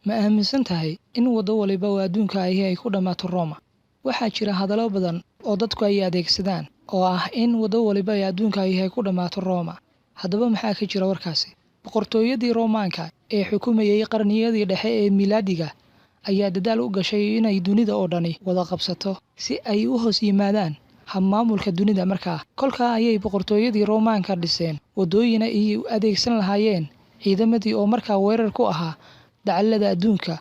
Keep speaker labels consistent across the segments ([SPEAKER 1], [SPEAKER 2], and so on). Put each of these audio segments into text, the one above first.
[SPEAKER 1] Ma aaminsan tahay in wado waliba oo adduunka ahi ay ku dhammaato Roma? Waxaa jira hadallo badan oo dadku ay adeegsadaan oo ah in wado waliba ee adduunka ahi ay ku dhammaato Roma. Haddaba maxaa ka jira warkaasi? Boqortooyadii Roomaanka ee xukumayay qarniyadii dhexe ee miilaadiga ayaa dadaal u gashay inay dunida oo dhani wada qabsato si ay u hoos yimaadaan maamulka dunida markaa. Kolkaa ayay boqortooyadii Roomaanka dhiseen wadooyin ay u adeegsan lahaayeen ciidamadii oo markaa weerar ku ahaa dacallada adduunka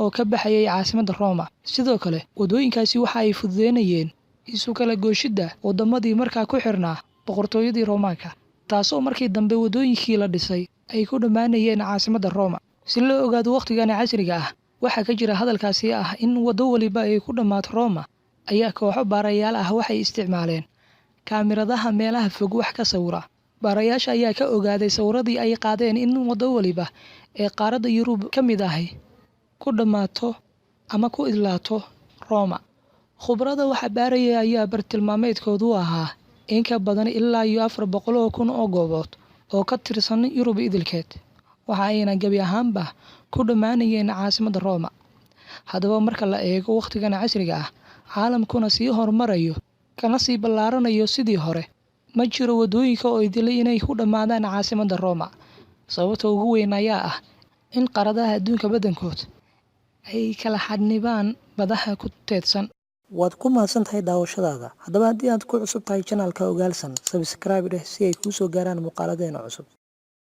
[SPEAKER 1] oo ka baxayay caasimadda Roma. Sidoo kale wadooyinkaasi waxa ay fududeynayeen isu kala gooshida wadamadii markaa ku xirnaa boqortooyadii Roomaanka, taasoo markii dambe wadooyinkii la dhisay ay ku dhammaanayeen caasimadda Roma. Si loo ogaado waqtigan casriga ah, waxaa ka jira hadalkaasi ah in wado waliba ay ku dhammaato Roma ayaa kooxo baarayaal ah waxay isticmaaleen kaamiradaha meelaha fog wax ka sawira. Baarayaasha ayaa ka ogaaday sawiradii ay qaadeen in wado waliba ee qaaradda Yurub ka mid ahi ku dhammaato ama ku idlaato Roma. Khubarada waxa baaraya ayaa bartilmaameedkoodu ahaa in ka badan ilaa 400,000 oo goobood oo ka tirsan Yurub idilkeed, waxa ayna gabi ahaanba ku dhammaanayeen caasimadda Roma. Haddaba marka la eego waqtigan casriga ah, caalamkuna sii horumarayo kana sii ballaaranayo sidii hore, ma jiro wadooyinka oo idilay inay ku dhammaadaan caasimadda Roma. Sababta ugu weyn ayaa ah in qaaradaha adduunka badankood ay kala xadnibaan badaha ku teedsan.
[SPEAKER 2] Waad ku mahadsantahay daawashadaada. Haddaba haddii aad ku cusub tahay channelka Ogaalsan, subscribe dheh si ay kuu soo gaaraan muuqaaladeena cusub.